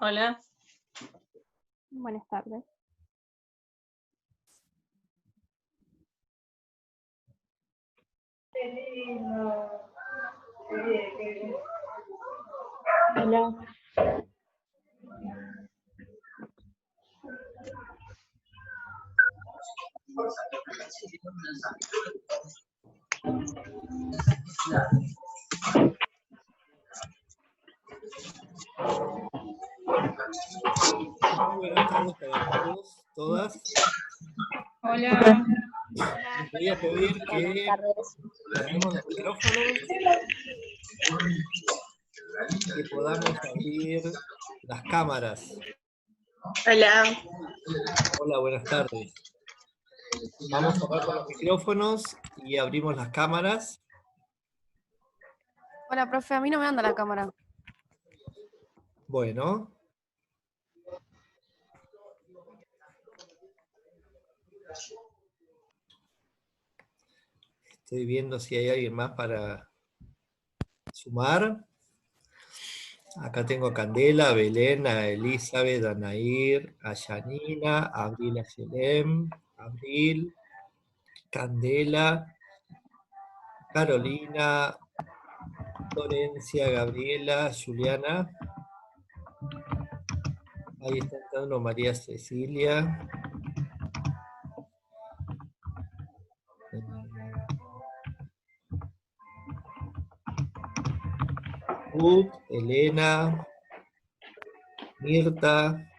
Hola. Buenas tardes. Hola. Muy buenas tardes para todos, todas. Hola. Les voy a pedir que cerremos los micrófonos y que podamos abrir las cámaras. Hola. Hola, buenas tardes. Vamos a cerrar con los micrófonos y abrimos las cámaras. Hola, profe, a mí no me anda la cámara. Bueno. Estoy viendo si hay alguien más para sumar. Acá tengo a Candela, a Belén, a Elizabeth, a Nair, a Yanina, a Abril, a Yelem, Abril, Candela, Carolina, Florencia, Gabriela, Juliana. Ahí está entrando María Cecilia. Ruth, Elena, Mirta.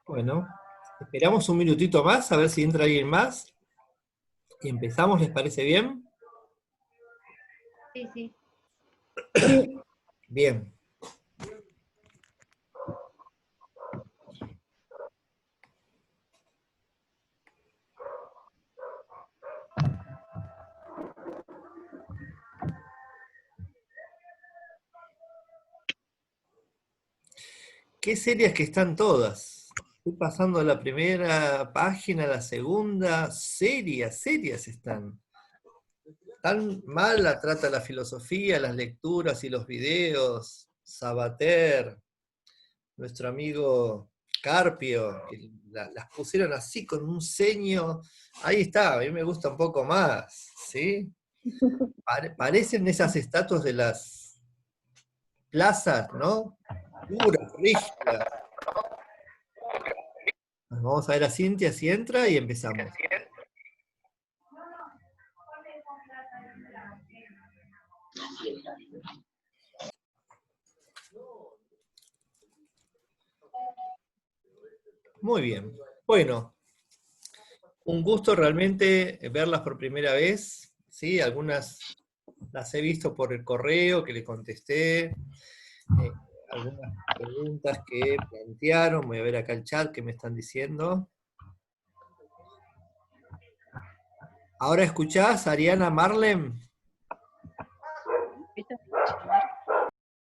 Bueno, esperamos un minutito más a ver si entra alguien más. Y empezamos, ¿les parece bien? Sí, sí. Bien. Qué serias que están todas. Estoy pasando a la primera página, a la segunda. Serias están. Tan mal la trata la filosofía, las lecturas y los videos. Sabater, nuestro amigo Carpio, que las pusieron así con un ceño. Ahí está, a mí me gusta un poco más, ¿sí? Parecen esas estatuas de las plazas, ¿no? Duras, rígidas. Vamos a ver a Cintia si entra y empezamos. Muy bien. Bueno, un gusto realmente verlas por primera vez. ¿Sí? Algunas las he visto por el correo que le contesté. Algunas preguntas que plantearon. Voy a ver acá el chat que me están diciendo. ¿Ahora escuchás, Ariana Marlem?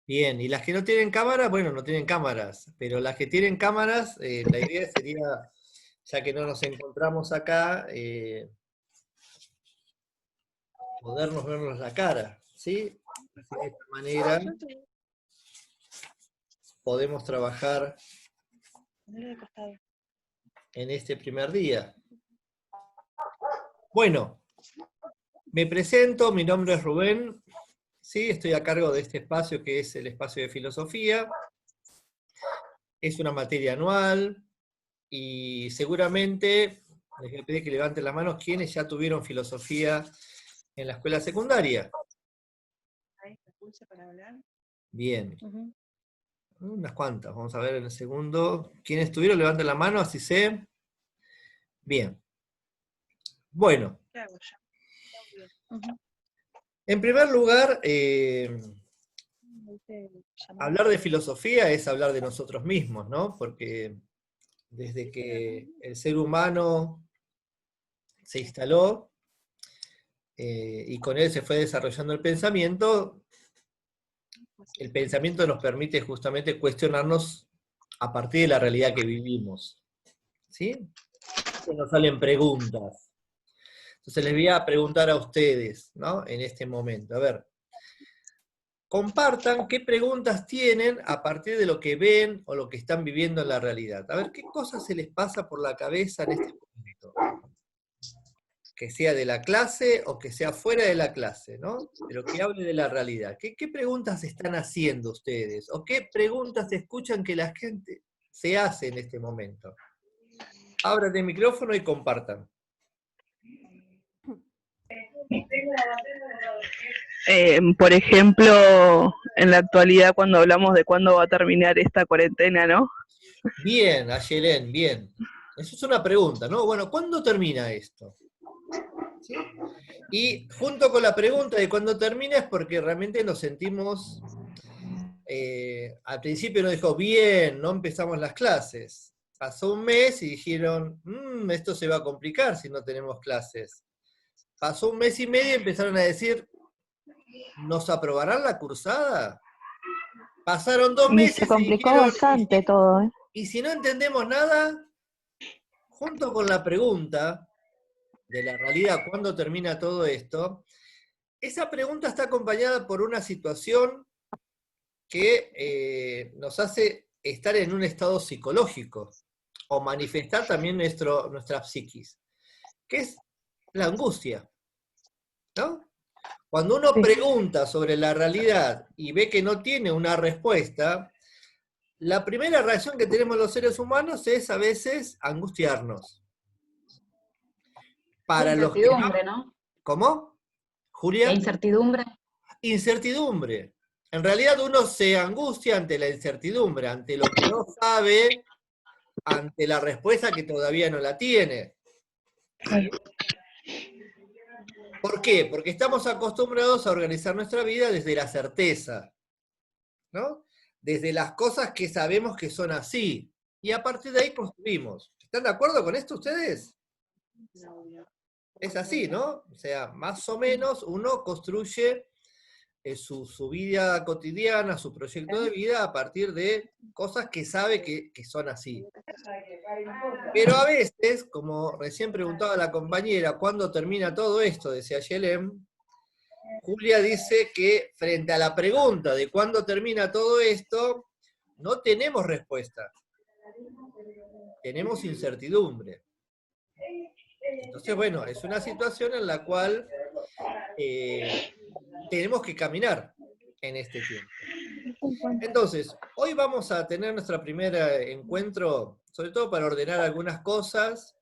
Bien, y las que no tienen cámara, bueno, no tienen cámaras, pero las que tienen cámaras, la idea sería, ya que no nos encontramos acá, podernos vernos la cara, ¿sí? Así de esta manera podemos trabajar en este primer día. Bueno, me presento, mi nombre es Rubén, ¿sí? Estoy a cargo de este espacio que es el espacio de filosofía. Es una materia anual y seguramente les voy a pedir que levanten las manos quienes ya tuvieron filosofía en la escuela secundaria. Bien. Unas cuantas, vamos a ver en el segundo. ¿Quiénes estuvieron? Levanten la mano, así sé. Bien. Bueno. En primer lugar, hablar de filosofía es hablar de nosotros mismos, ¿no? Porque desde que el ser humano se instaló y con él se fue desarrollando el pensamiento nos permite justamente cuestionarnos a partir de la realidad que vivimos. ¿Sí? Nos salen preguntas. Entonces les voy a preguntar a ustedes, ¿no? En este momento. A ver, compartan qué preguntas tienen a partir de lo que ven o lo que están viviendo en la realidad. A ver, ¿qué cosas se les pasa por la cabeza en este momento? Que sea de la clase o que sea fuera de la clase, ¿no? Pero que hable de la realidad. ¿Qué preguntas están haciendo ustedes? ¿O qué preguntas escuchan que la gente se hace en este momento? Abran el micrófono y compartan. Por ejemplo, en la actualidad cuando hablamos de cuándo va a terminar esta cuarentena, ¿no? Bien, Ayelén, bien. Eso es una pregunta, ¿no? Bueno, ¿cuándo termina esto? ¿Sí? Y junto con la pregunta de cuándo termina es porque realmente nos sentimos, al principio nos dijo, bien, no empezamos las clases. Pasó un mes y dijeron, esto se va a complicar si no tenemos clases. Pasó un mes y medio y empezaron a decir, ¿nos aprobarán la cursada? Pasaron 2 Y meses se y complicó dijeron, bastante todo, ¿eh? y si no entendemos nada, junto con la pregunta de la realidad, ¿cuándo termina todo esto? Esa pregunta está acompañada por una situación que nos hace estar en un estado psicológico, o manifestar también nuestra psiquis, que es la angustia, ¿no? Cuando uno pregunta sobre la realidad y ve que no tiene una respuesta, la primera reacción que tenemos los seres humanos es a veces angustiarnos. Para los que no... Incertidumbre, ¿no? ¿Cómo? Julia. La incertidumbre. Incertidumbre. En realidad uno se angustia ante la incertidumbre, ante lo que no sabe, ante la respuesta que todavía no la tiene. ¿Por qué? Porque estamos acostumbrados a organizar nuestra vida desde la certeza, ¿no? Desde las cosas que sabemos que son así. Y a partir de ahí construimos. ¿Están de acuerdo con esto ustedes? Es así, ¿no? O sea, más o menos uno construye su vida cotidiana, su proyecto de vida a partir de cosas que sabe que son así. Pero a veces, como recién preguntaba la compañera, ¿cuándo termina todo esto? Decía Yelem, Julia dice que frente a la pregunta de cuándo termina todo esto, no tenemos respuesta. Tenemos incertidumbre. Entonces, bueno, es una situación en la cual tenemos que caminar en este tiempo. Entonces, hoy vamos a tener nuestro primer encuentro, sobre todo para ordenar algunas cosas,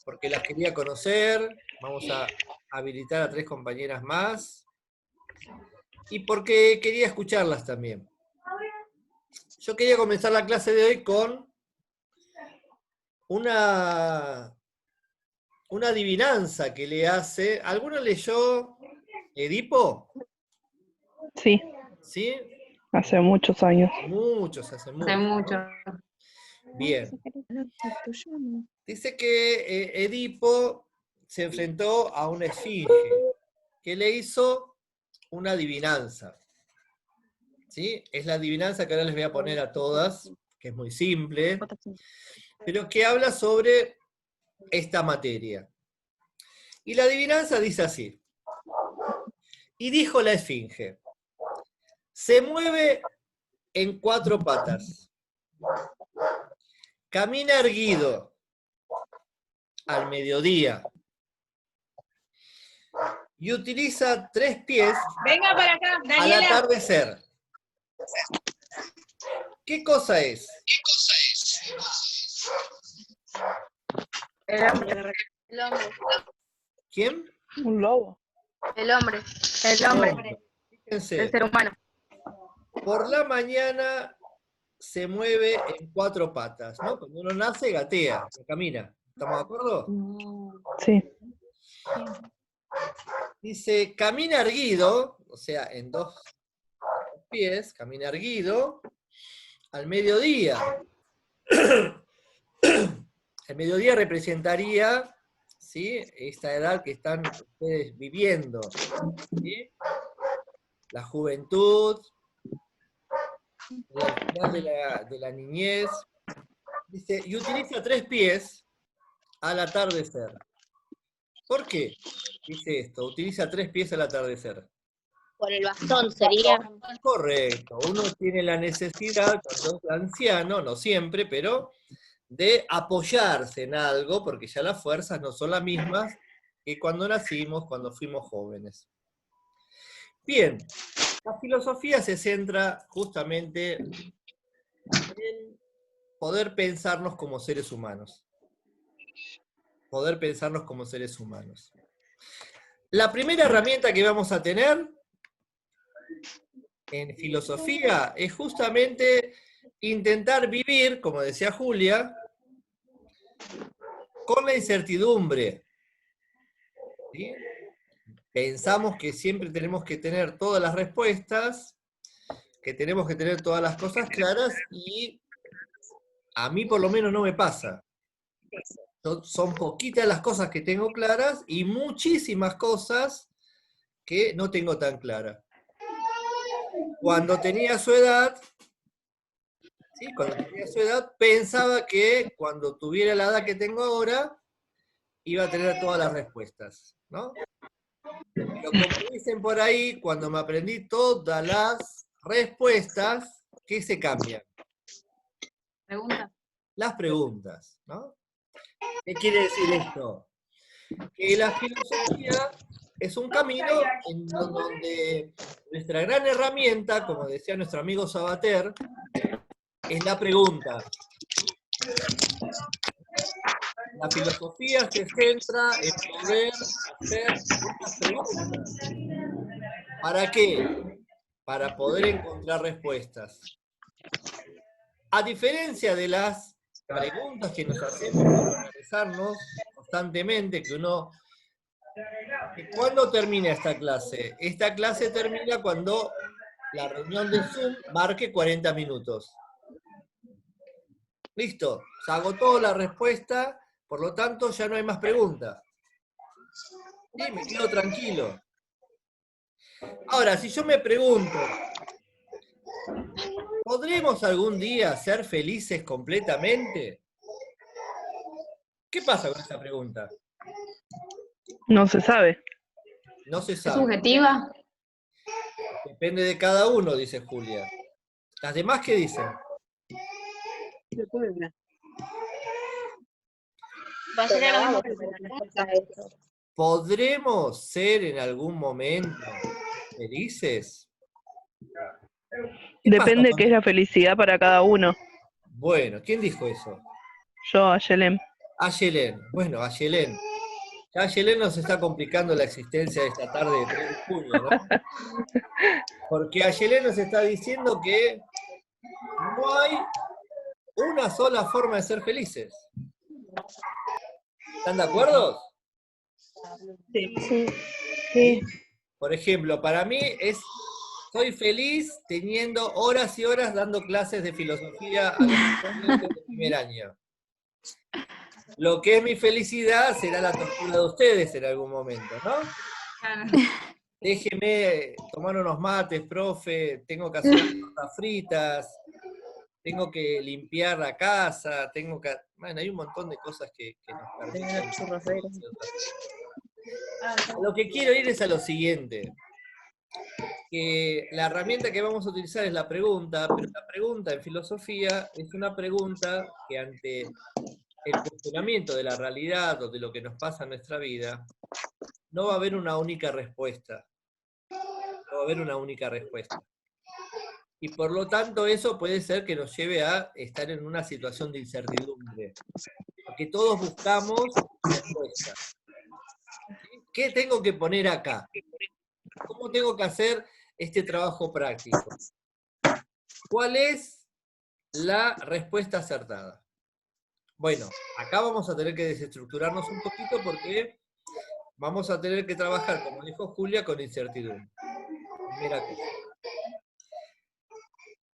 porque las quería conocer, vamos a habilitar a 3 compañeras más, y porque quería escucharlas también. Yo quería comenzar la clase de hoy con una adivinanza que le hace. ¿Alguno leyó Edipo? Sí. ¿Sí? Hace muchos años. Muchos, hace Hace mucho. Bien. Dice que Edipo se enfrentó a una esfinge que le hizo una adivinanza. ¿Sí? Es la adivinanza que ahora les voy a poner a todas, que es muy simple, pero que habla sobre esta materia. Y la adivinanza dice así. Y dijo la esfinge, se mueve en 4 patas, camina erguido al mediodía y utiliza 3 pies Venga para acá, al Daniela. atardecer. ¿Qué cosa es? El hombre. El hombre. ¿Quién? Un lobo. El hombre. El hombre. Fíjense, El ser humano. por la mañana se mueve en 4 patas, ¿no? Cuando uno nace, gatea, camina. ¿Estamos de acuerdo? Sí. Dice, camina erguido, o sea, en 2 pies, camina erguido, al mediodía. El mediodía representaría, ¿sí?, esta edad que están ustedes viviendo, ¿sí? La juventud, el final de la niñez. Dice, y utiliza 3 pies al atardecer. ¿Por qué dice esto? Utiliza 3 pies al atardecer. Por el bastón sería. Correcto. Uno tiene la necesidad, cuando es anciano, no siempre, pero de apoyarse en algo, porque ya las fuerzas no son las mismas que cuando nacimos, cuando fuimos jóvenes. Bien, la filosofía se centra justamente en poder pensarnos como seres humanos. Poder pensarnos como seres humanos. La primera herramienta que vamos a tener en filosofía es justamente intentar vivir, como decía Julia, con la incertidumbre. ¿Sí? Pensamos que siempre tenemos que tener todas las respuestas, que tenemos que tener todas las cosas claras, y a mí por lo menos no me pasa. Son poquitas las cosas que tengo claras y muchísimas cosas que no tengo tan claras. Cuando tenía su edad, ¿sí?, pensaba que cuando tuviera la edad que tengo ahora, iba a tener todas las respuestas, ¿no? Pero como dicen por ahí, cuando me aprendí todas las respuestas, ¿qué se cambian? Pregunta. Las preguntas, ¿no? ¿Qué quiere decir esto? Que la filosofía es un camino en donde nuestra gran herramienta, como decía nuestro amigo Sabater, es la pregunta. La filosofía se centra en poder hacer muchas preguntas. ¿Para qué? Para poder encontrar respuestas. A diferencia de las preguntas que nos hacemos para organizarnos constantemente, que uno... ¿Cuándo termina esta clase? Esta clase termina cuando la reunión de Zoom marque 40 minutos. Listo, se agotó la respuesta, por lo tanto ya no hay más preguntas. Y me quedo tranquilo. Ahora, si yo me pregunto, ¿podremos algún día ser felices completamente? ¿Qué pasa con esa pregunta? No se sabe. No se ¿Es sabe. subjetiva? Depende de cada uno, dice Julia. ¿Las demás qué dicen? Va a ser lo mismo que la respuesta a esto. ¿Podremos ser en algún momento felices? ¿Qué pasa Depende con- qué es la felicidad para cada uno. Bueno, ¿quién dijo eso? Yo, Ayelem. Ayelén. Bueno, Ayelén. Ya Ayelén nos está complicando la existencia de esta tarde de 3 de junio, ¿no? Porque Ayelén nos está diciendo que no hay una sola forma de ser felices. ¿Están de acuerdo? Sí. Por ejemplo, para mí soy feliz teniendo horas y horas dando clases de filosofía a los estudiantes de primer año. Lo que es mi felicidad será la tortura de ustedes en algún momento, ¿no? Déjeme tomar unos mates, profe, tengo que hacer tortas fritas, tengo que limpiar la casa, bueno, hay un montón de cosas que nos permiten. A lo que quiero ir es a lo siguiente. Que la herramienta que vamos a utilizar es la pregunta, pero la pregunta en filosofía es una pregunta que ante el cuestionamiento de la realidad o de lo que nos pasa en nuestra vida, no va a haber una única respuesta. No va a haber una única respuesta. Y por lo tanto eso puede ser que nos lleve a estar en una situación de incertidumbre. Porque todos buscamos respuestas. ¿Qué tengo que poner acá? ¿Cómo tengo que hacer este trabajo práctico? ¿Cuál es la respuesta acertada? Bueno, acá vamos a tener que desestructurarnos un poquito porque vamos a tener que trabajar, como dijo Julia, con incertidumbre. Primera cosa.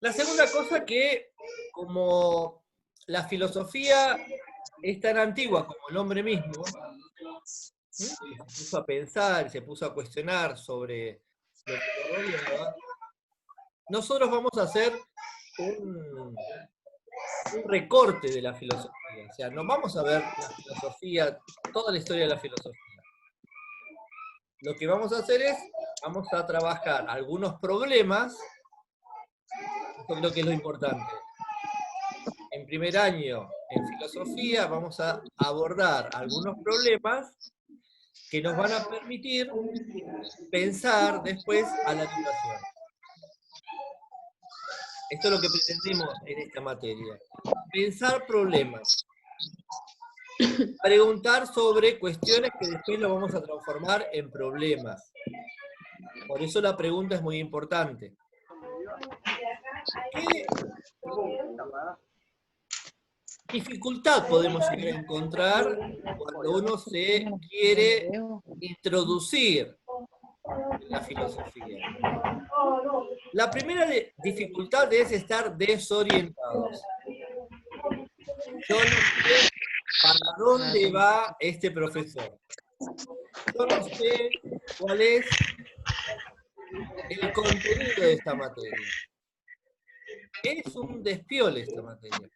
La segunda cosa que, como la filosofía es tan antigua como el hombre mismo, que se puso a pensar, se puso a cuestionar sobre lo que lo rodeaba, nosotros vamos a hacer un recorte de la filosofía. O sea, no vamos a ver la filosofía, toda la historia de la filosofía. Lo que vamos a hacer es, vamos a trabajar algunos problemas, yo creo que es lo importante. En primer año en filosofía vamos a abordar algunos problemas que nos van a permitir pensar después a la educación. Esto es lo que pretendemos en esta materia. Pensar problemas. Preguntar sobre cuestiones que después lo vamos a transformar en problemas. Por eso la pregunta es muy importante. ¿Qué dificultad podemos llegar a encontrar cuando uno se quiere introducir en la filosofía? La primera dificultad es estar desorientados. Yo no sé para dónde va este profesor. Yo no sé cuál es el contenido de esta materia. Es un despiole esta materia.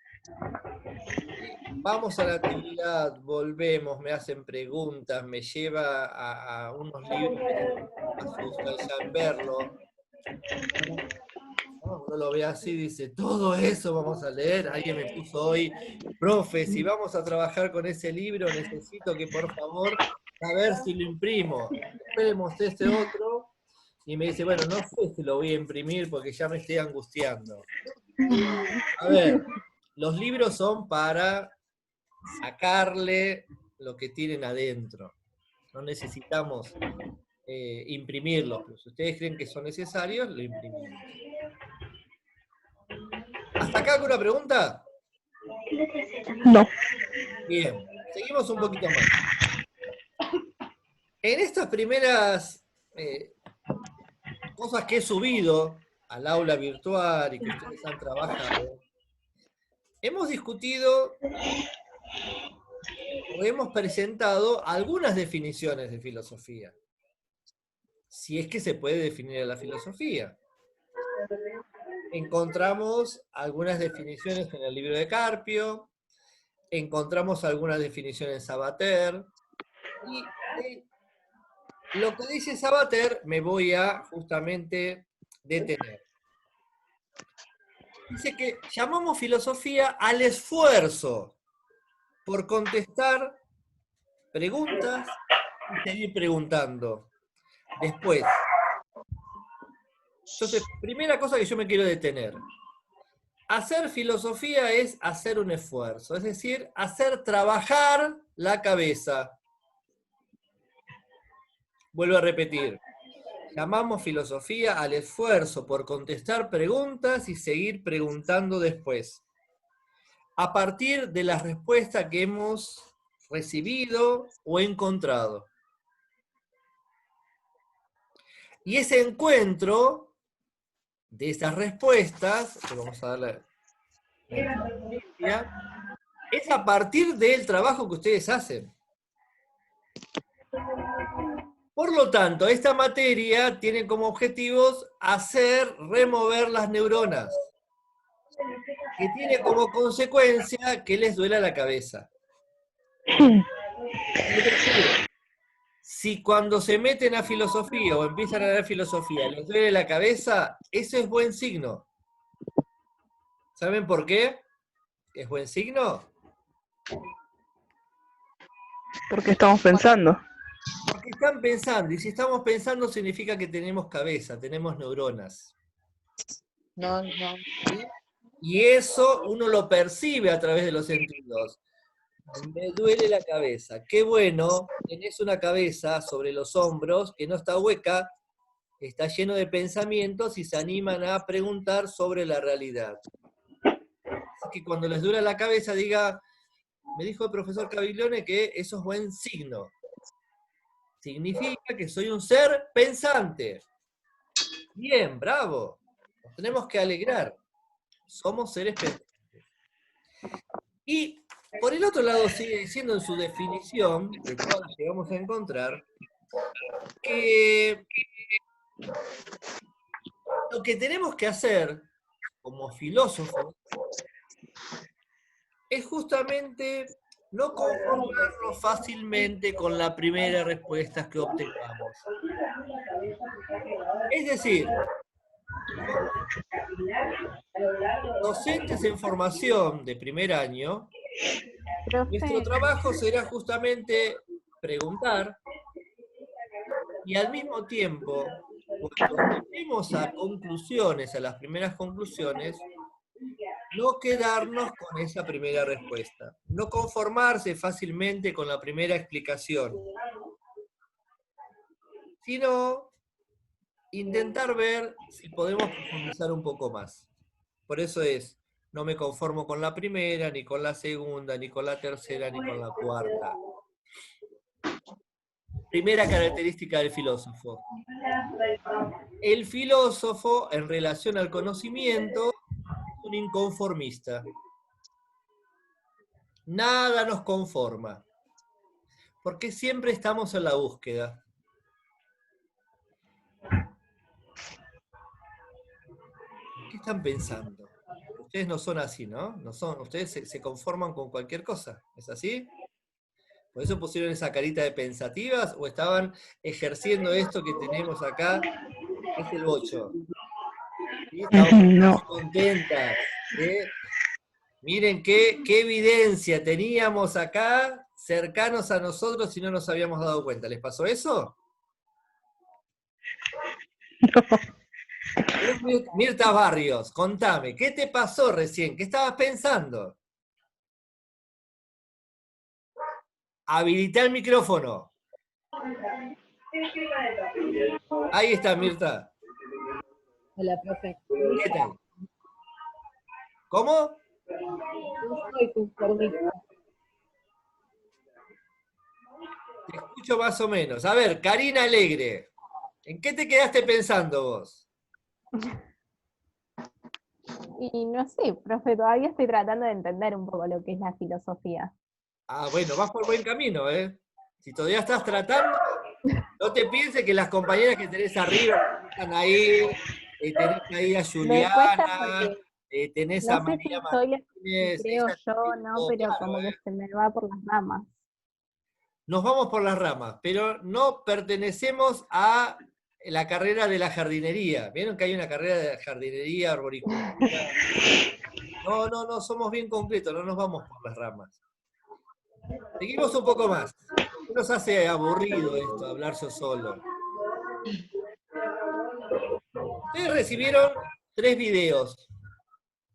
Vamos a la actividad, volvemos, me hacen preguntas, me lleva a unos libros que me asustan ya en verlo. Uno lo ve así y dice, todo eso vamos a leer. Alguien me puso hoy, profe, si vamos a trabajar con ese libro, necesito que por favor, a ver si lo imprimo. Después le mostré este otro, y me dice, bueno, no sé si lo voy a imprimir porque ya me estoy angustiando. A ver, los libros son para sacarle lo que tienen adentro. No necesitamos imprimirlos, pero si ustedes creen que son necesarios, lo imprimimos. ¿Hasta acá alguna pregunta? No. Bien, seguimos un poquito más. En estas primeras cosas que he subido al aula virtual y que ustedes han trabajado, hemos discutido o hemos presentado algunas definiciones de filosofía. Si es que se puede definir a la filosofía. Encontramos algunas definiciones en el libro de Carpio, encontramos algunas definiciones en Sabater, y lo que dice Sabater me voy a justamente detener. Dice que llamamos filosofía al esfuerzo por contestar preguntas y seguir preguntando. Después, entonces, primera cosa que yo me quiero detener. Hacer filosofía es hacer un esfuerzo, es decir, hacer trabajar la cabeza. Vuelvo a repetir. Llamamos filosofía al esfuerzo por contestar preguntas y seguir preguntando después. A partir de la respuesta que hemos recibido o encontrado. Y ese encuentro de esas respuestas, que vamos a dar la es a partir del trabajo que ustedes hacen. Por lo tanto, esta materia tiene como objetivos remover las neuronas, que tiene como consecuencia que les duela la cabeza. Es decir, si cuando se meten a filosofía o empiezan a leer filosofía les duele la cabeza, eso es buen signo. ¿Saben por qué es buen signo? Porque estamos pensando. Porque están pensando, y si estamos pensando significa que tenemos cabeza, tenemos neuronas. No. ¿Sí? Y eso uno lo percibe a través de los sentidos. Me duele la cabeza. Qué bueno, tenés una cabeza sobre los hombros que no está hueca, está lleno de pensamientos y se animan a preguntar sobre la realidad. Así que cuando les duele la cabeza, diga, me dijo el profesor Caviglione que eso es buen signo. Significa que soy un ser pensante. Bien, bravo. Nos tenemos que alegrar. Somos seres pensantes. Y por el otro lado sigue diciendo en su definición, de todas las que vamos a encontrar, que lo que tenemos que hacer como filósofos es justamente no conformarnos fácilmente con la primera respuesta que obtengamos. Es decir, docentes en formación de primer año, nuestro Profe, trabajo será justamente preguntar y al mismo tiempo, cuando lleguemos a conclusiones, a las primeras conclusiones, no quedarnos con esa primera respuesta, no conformarse fácilmente con la primera explicación, sino intentar ver si podemos profundizar un poco más. Por eso es, no me conformo con la primera, ni con la segunda, ni con la tercera, ni con la cuarta. Primera característica del filósofo. El filósofo, en relación al conocimiento, es un inconformista. Nada nos conforma, porque siempre estamos en la búsqueda. ¿Qué están pensando? Ustedes no son así, ¿no? Ustedes se conforman con cualquier cosa, ¿es así? ¿Por eso pusieron esa carita de pensativas o estaban ejerciendo esto que tenemos acá, que es el bocho? ¿Sí? Estaban No. contentas. ¿Sí? Miren qué evidencia teníamos acá, cercanos a nosotros y no nos habíamos dado cuenta. ¿Les pasó eso? Mirta Barrios, contame, ¿qué te pasó recién? ¿Qué estabas pensando? Habilita el micrófono. Ahí está, Mirta. Hola, profe. ¿Qué tal? ¿Cómo? No soy conformista. Te escucho más o menos. A ver, Karina Alegre, ¿en qué te quedaste pensando vos? y no sé, profe, todavía estoy tratando de entender un poco lo que es la filosofía. Ah, bueno, vas por buen camino, ¿eh? Si todavía estás tratando, no te pienses que las compañeras que tenés arriba están ahí, tenés ahí a Me cuesta Juliana, porque tenés a no sé si María soy la que Martínez, creo ellas yo, tienen ¿no? todo Pero claro, como que ¿eh? se me va por las ramas. Nos vamos por las ramas, pero no pertenecemos a la carrera de la jardinería. ¿Vieron que hay una carrera de jardinería, arboricultura? No, somos bien concretos, no nos vamos por las ramas. Seguimos un poco más. ¿Qué nos hace aburrido esto, hablar yo solo? Ustedes recibieron 3 videos.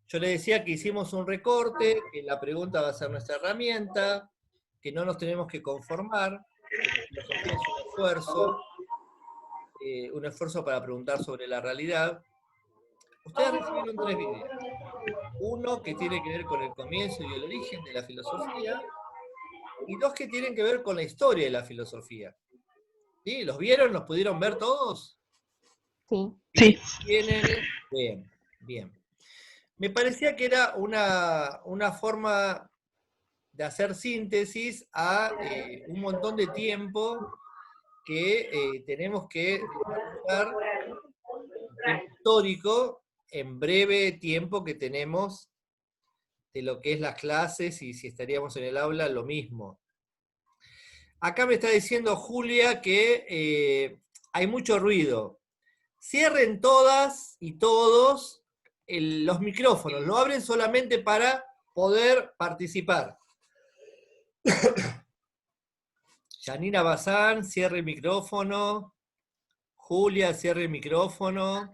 Yo les decía que hicimos un recorte, que la pregunta va a ser nuestra herramienta, que no nos tenemos que conformar, que la filosofía es un esfuerzo para preguntar sobre la realidad. Ustedes recibieron 3 videos. Uno que tiene que ver con el comienzo y el origen de la filosofía, y 2 que tienen que ver con la historia de la filosofía. ¿Sí? ¿Los vieron? ¿Los pudieron ver todos? Sí. Sí. ¿Tienen? Bien, bien. Me parecía que era una forma de hacer síntesis a un montón de tiempo que tenemos que desarrollar, tiempo histórico, en breve tiempo que tenemos de lo que es las clases y si estaríamos en el aula, lo mismo. Acá me está diciendo Julia que hay mucho ruido. Cierren todas y todos los micrófonos, lo abren solamente para poder participar. Janina Bazán, cierre el micrófono. Julia, cierre el micrófono.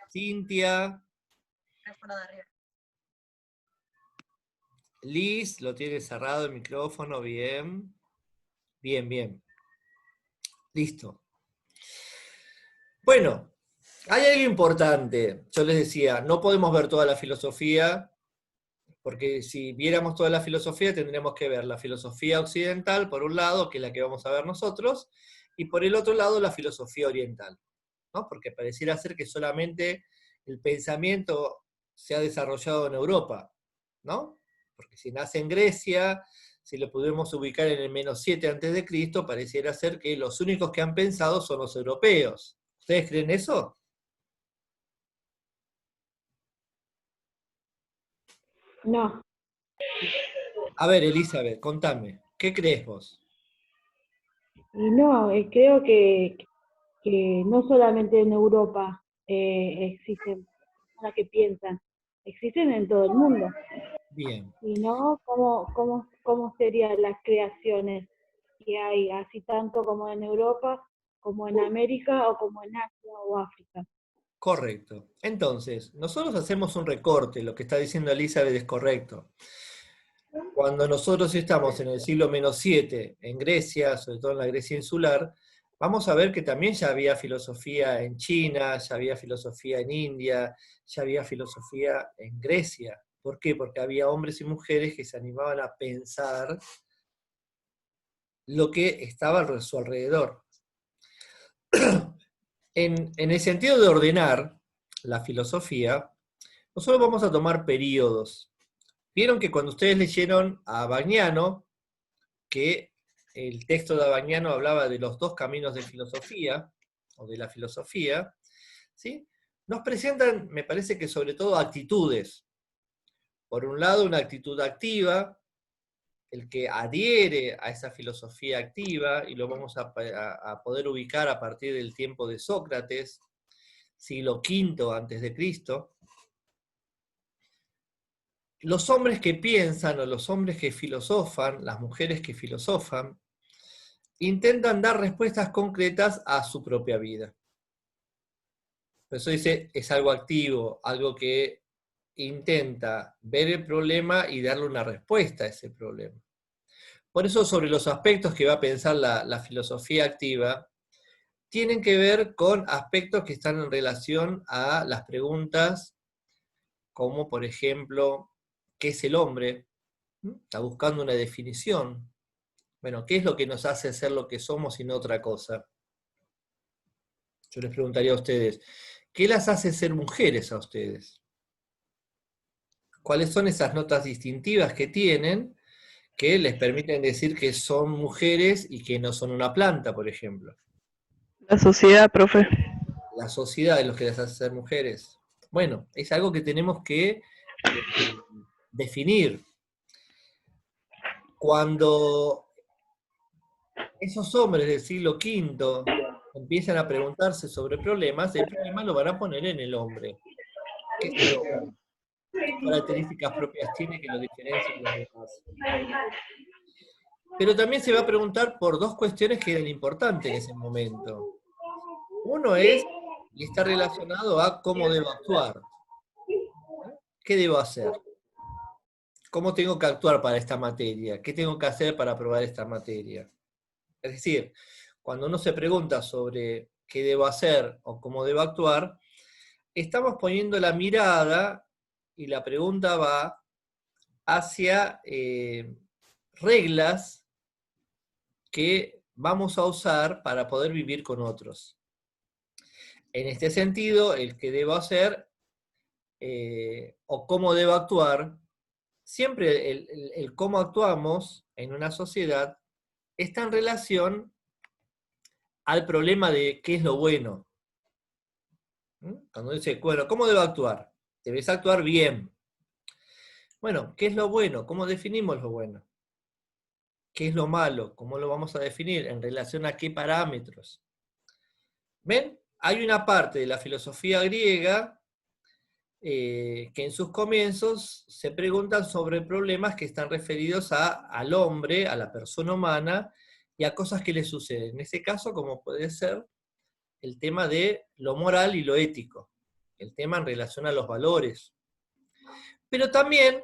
Cintia. Teléfono de arriba. Liz, lo tiene cerrado el micrófono, bien. Bien, bien. Listo. Bueno, hay algo importante. Yo les decía, no podemos ver toda la filosofía, porque si viéramos toda la filosofía tendríamos que ver la filosofía occidental, por un lado, que es la que vamos a ver nosotros, y por el otro lado la filosofía oriental, ¿no? Porque pareciera ser que solamente el pensamiento se ha desarrollado en Europa, ¿no? Porque si nace en Grecia, si lo pudimos ubicar en el -7 a.C., pareciera ser que los únicos que han pensado son los europeos. ¿Ustedes creen eso? No, A ver, Elizabeth, contame, ¿qué crees vos? y no, creo que no solamente en Europa existen personas que piensan, existen en todo el mundo. Bien, Y no, ¿cómo serían las creaciones que hay, así tanto como en Europa, como en América, o como en Asia o África? correcto. Entonces, nosotros hacemos un recorte, lo que está diciendo Elizabeth es correcto. Cuando nosotros estamos en el siglo -7 en Grecia, sobre todo en la Grecia insular, vamos a ver que también ya había filosofía en China, ya había filosofía en India, ya había filosofía en Grecia. ¿Por qué? Porque había hombres y mujeres que se animaban a pensar lo que estaba a su alrededor. En el sentido de ordenar la filosofía, nosotros vamos a tomar periodos. Vieron que cuando ustedes leyeron a Bagnano, que el texto de Bagnano hablaba de los dos caminos de filosofía, o de la filosofía, ¿sí? Nos presentan, me parece que sobre todo, actitudes. Por un lado, una actitud activa, el que adhiere a esa filosofía activa, y lo vamos a poder ubicar a partir del tiempo de Sócrates, siglo V antes de Cristo. Los hombres que piensan o los hombres que filosofan, las mujeres que filosofan, intentan dar respuestas concretas a su propia vida. Por eso dice, es algo activo, algo que intenta ver el problema y darle una respuesta a ese problema. Por eso sobre los aspectos que va a pensar la filosofía activa, tienen que ver con aspectos que están en relación a las preguntas, como por ejemplo, ¿qué es el hombre? Está buscando una definición. Bueno, ¿qué es lo que nos hace ser lo que somos y no otra cosa? Yo les preguntaría a ustedes, ¿qué las hace ser mujeres a ustedes? ¿Cuáles son esas notas distintivas que tienen que les permiten decir que son mujeres y que no son una planta, por ejemplo? La sociedad, profe. La sociedad es lo que las hace ser mujeres. Bueno, es algo que tenemos que definir. Cuando esos hombres del siglo V empiezan a preguntarse sobre problemas, el problema lo van a poner en el hombre. ¿Qué es el hombre? ¿Qué características propias tiene que lo diferencien de los demás? Pero también se va a preguntar por dos cuestiones que eran importantes en ese momento. Uno es, y está relacionado a cómo debo actuar. ¿Qué debo hacer? ¿Cómo tengo que actuar para esta materia? ¿Qué tengo que hacer para aprobar esta materia? Es decir, cuando uno se pregunta sobre qué debo hacer o cómo debo actuar, estamos poniendo la mirada y la pregunta va hacia reglas que vamos a usar para poder vivir con otros. En este sentido, el que debo hacer o cómo debo actuar, siempre el cómo actuamos en una sociedad está en relación al problema de qué es lo bueno. Cuando dice, bueno, ¿cómo debo actuar? Debes actuar bien. Bueno, ¿qué es lo bueno? ¿Cómo definimos lo bueno? ¿Qué es lo malo? ¿Cómo lo vamos a definir? ¿En relación a qué parámetros? ¿Ven? Hay una parte de la filosofía griega que en sus comienzos se preguntan sobre problemas que están referidos al hombre, a la persona humana, y a cosas que le suceden. En este caso, como puede ser el tema de lo moral y lo ético, el tema en relación a los valores. Pero también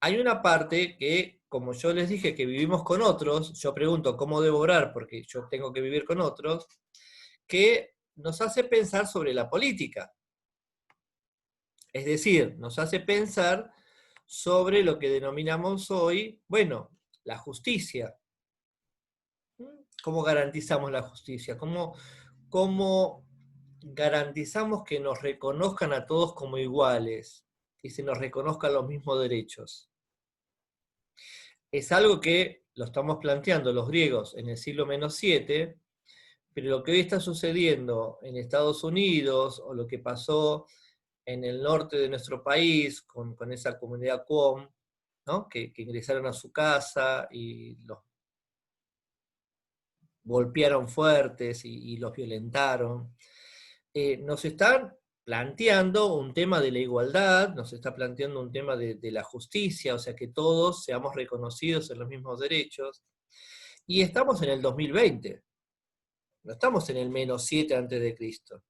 hay una parte que, como yo les dije, que vivimos con otros, yo pregunto cómo debo orar porque yo tengo que vivir con otros, que nos hace pensar sobre la política. Es decir, nos hace pensar sobre lo que denominamos hoy, bueno, la justicia. ¿Cómo garantizamos la justicia? ¿Cómo garantizamos que nos reconozcan a todos como iguales? y se nos reconozcan los mismos derechos. Es algo que lo estamos planteando los griegos en el siglo -7, pero lo que hoy está sucediendo en Estados Unidos, o lo que pasó en el norte de nuestro país, con esa comunidad Qom, ¿no? que ingresaron a su casa y los golpearon fuertes y los violentaron, nos están planteando un tema de la igualdad, nos está planteando un tema de la justicia, o sea, que todos seamos reconocidos en los mismos derechos, y estamos en el 2020, no estamos en el -7 antes de Cristo.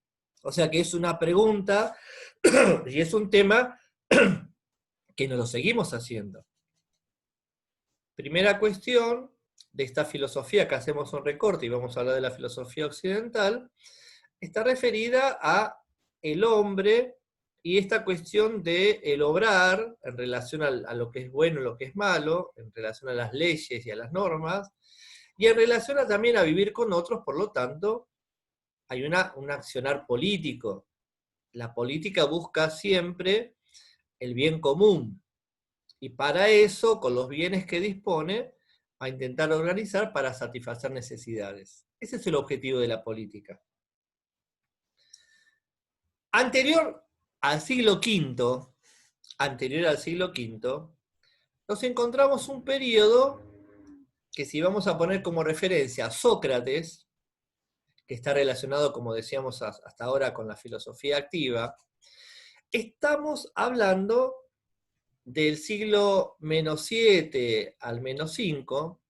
O sea que es una pregunta, y es un tema que nos lo seguimos haciendo. Primera cuestión de esta filosofía, que hacemos un recorte, y vamos a hablar de la filosofía occidental, está referida a el hombre y esta cuestión de el obrar en relación a lo que es bueno y lo que es malo, en relación a las leyes y a las normas, y en relación también a vivir con otros. Por lo tanto, hay un accionar político. La política busca siempre el bien común, y para eso, con los bienes que dispone, va a intentar organizar para satisfacer necesidades. Ese es el objetivo de la política. Anterior al siglo V, nos encontramos un periodo que, si vamos a poner como referencia a Sócrates, que está relacionado, como decíamos hasta ahora, con la filosofía activa, estamos hablando del siglo -7 al -5,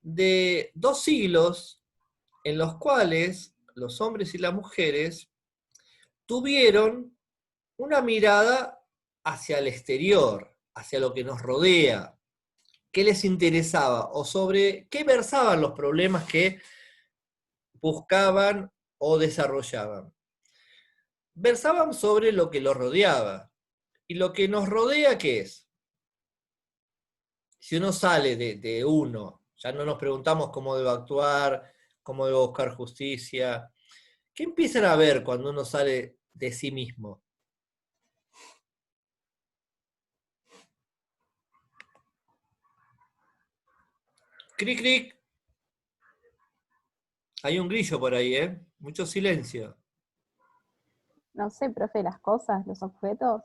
de 2 siglos en los cuales los hombres y las mujeres tuvieron una mirada hacia el exterior, hacia lo que nos rodea, qué les interesaba, o sobre qué versaban los problemas que buscaban o desarrollaban. Versaban sobre lo que los rodeaba. ¿Y lo que nos rodea qué es? Si uno sale de uno, ya no nos preguntamos cómo debo actuar, cómo debo buscar justicia. ¿Qué empiezan a ver cuando uno sale de sí mismo? Cric, cric. Hay un grillo por ahí, ¿eh? Mucho silencio. No sé, profe, las cosas, los objetos.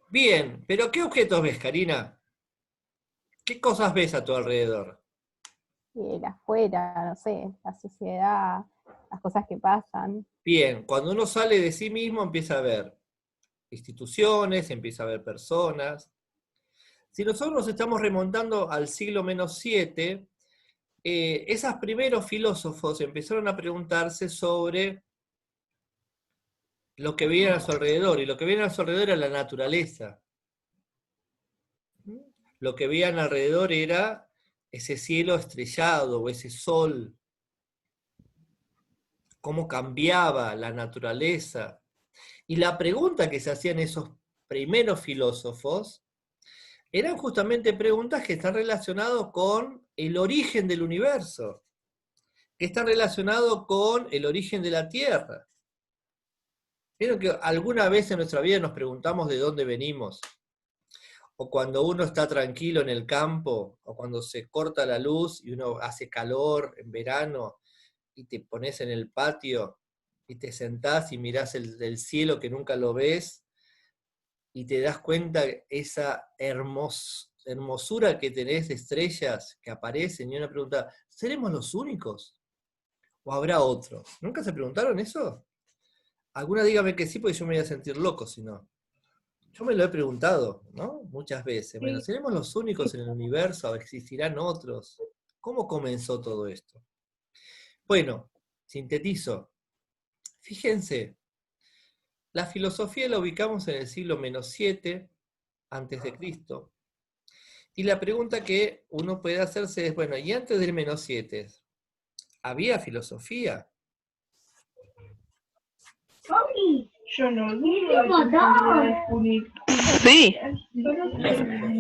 Bien, pero ¿qué objetos ves, Karina? ¿Qué cosas ves a tu alrededor? El afuera, no sé, la sociedad, las cosas que pasan. Bien, cuando uno sale de sí mismo empieza a ver instituciones, empieza a ver personas. Si nosotros nos estamos remontando al siglo -7, esos primeros filósofos empezaron a preguntarse sobre lo que veían a su alrededor, y lo que veían a su alrededor era la naturaleza. Lo que veían alrededor era ese cielo estrellado o ese sol, cómo cambiaba la naturaleza. Y la pregunta que se hacían esos primeros filósofos eran justamente preguntas que están relacionadas con el origen del universo, que están relacionadas con el origen de la Tierra. ¿Vieron que alguna vez en nuestra vida nos preguntamos de dónde venimos? O cuando uno está tranquilo en el campo, o cuando se corta la luz y uno hace calor en verano, y te pones en el patio, y te sentás y mirás el cielo que nunca lo ves, y te das cuenta esa hermosura que tenés de estrellas que aparecen, y una pregunta, ¿seremos los únicos? ¿O habrá otros? ¿Nunca se preguntaron eso? Alguna dígame que sí, porque yo me voy a sentir loco si no. Yo me lo he preguntado, ¿no? Muchas veces. Bueno, ¿seremos los únicos en el universo o existirán otros? ¿Cómo comenzó todo esto? Bueno, sintetizo. Fíjense, la filosofía la ubicamos en el siglo -7 antes de Cristo. Y la pregunta que uno puede hacerse es, bueno, ¿y antes del -7 había filosofía? Yo no dudo. Sí,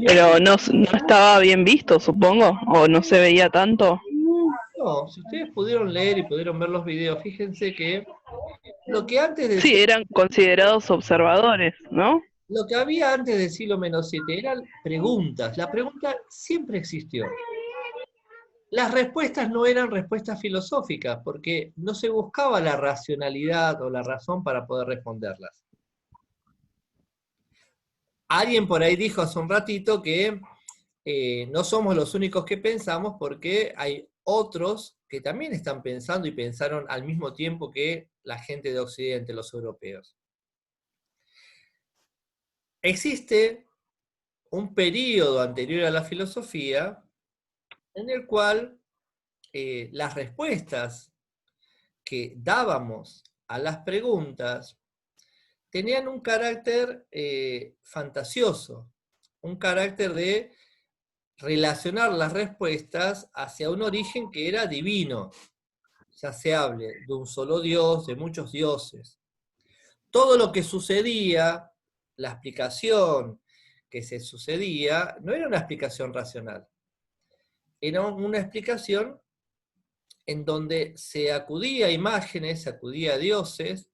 pero no estaba bien visto, supongo, o no se veía tanto. No, si ustedes pudieron leer y pudieron ver los videos, fíjense que lo que antes de... Sí, eran considerados observadores, ¿no? lo que había antes del siglo -7 eran preguntas. La pregunta siempre existió. Las respuestas no eran respuestas filosóficas, porque no se buscaba la racionalidad o la razón para poder responderlas. Alguien por ahí dijo hace un ratito que no somos los únicos que pensamos, porque hay otros que también están pensando y pensaron al mismo tiempo que la gente de Occidente, los europeos. Existe un periodo anterior a la filosofía en el cual las respuestas que dábamos a las preguntas tenían un carácter fantasioso, un carácter de relacionar las respuestas hacia un origen que era divino. Ya se hable de un solo Dios, de muchos dioses. Todo lo que sucedía, la explicación que se sucedía, no era una explicación racional. Era una explicación en donde se acudía a imágenes, se acudía a dioses,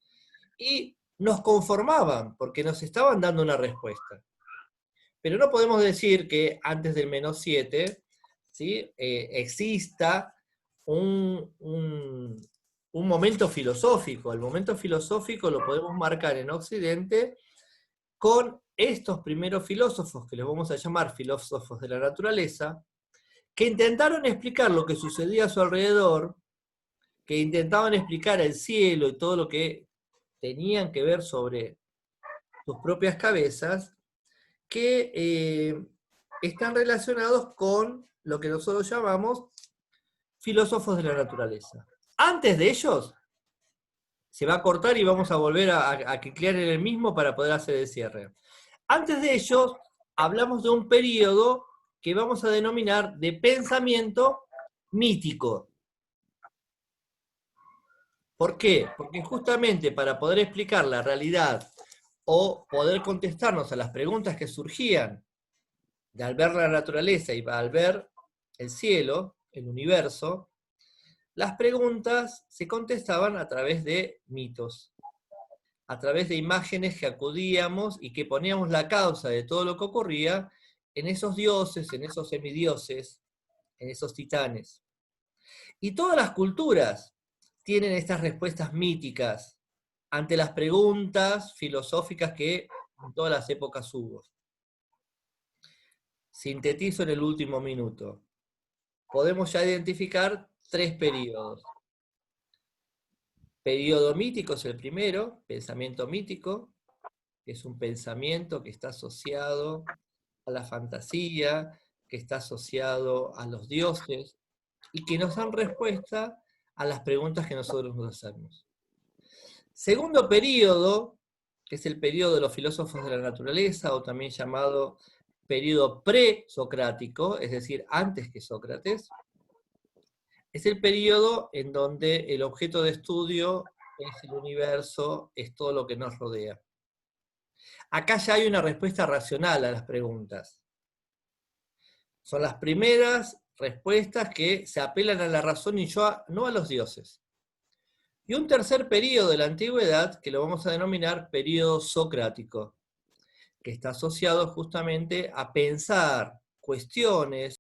y nos conformaban, porque nos estaban dando una respuesta. Pero no podemos decir que antes del -7, ¿sí? Exista un momento filosófico. El momento filosófico lo podemos marcar en Occidente con estos primeros filósofos, que les vamos a llamar filósofos de la naturaleza, que intentaron explicar lo que sucedía a su alrededor, que intentaban explicar el cielo y todo lo que tenían que ver sobre sus propias cabezas, que están relacionados con lo que nosotros llamamos filósofos de la naturaleza. Antes de ellos, se va a cortar y vamos a volver a cliquear en el mismo para poder hacer el cierre. Antes de ellos, hablamos de un periodo que vamos a denominar de pensamiento mítico. ¿Por qué? Porque justamente para poder explicar la realidad o poder contestarnos a las preguntas que surgían de al ver la naturaleza y al ver el cielo, el universo, las preguntas se contestaban a través de mitos, a través de imágenes que acudíamos y que poníamos la causa de todo lo que ocurría en esos dioses, en esos semidioses, en esos titanes. Y todas las culturas tienen estas respuestas míticas ante las preguntas filosóficas que en todas las épocas hubo. Sintetizo en el último minuto. Podemos ya identificar 3 periodos. Periodo mítico es el primero, pensamiento mítico, que es un pensamiento que está asociado a la fantasía, que está asociado a los dioses, y que nos dan respuesta a las preguntas que nosotros nos hacemos. Segundo periodo, que es el periodo de los filósofos de la naturaleza, o también llamado periodo presocrático, es decir, antes que Sócrates, es el periodo en donde el objeto de estudio es el universo, es todo lo que nos rodea. Acá ya hay una respuesta racional a las preguntas. Son las primeras respuestas que se apelan a la razón y no a los dioses. Y un tercer periodo de la antigüedad, que lo vamos a denominar periodo socrático, que está asociado justamente a pensar cuestiones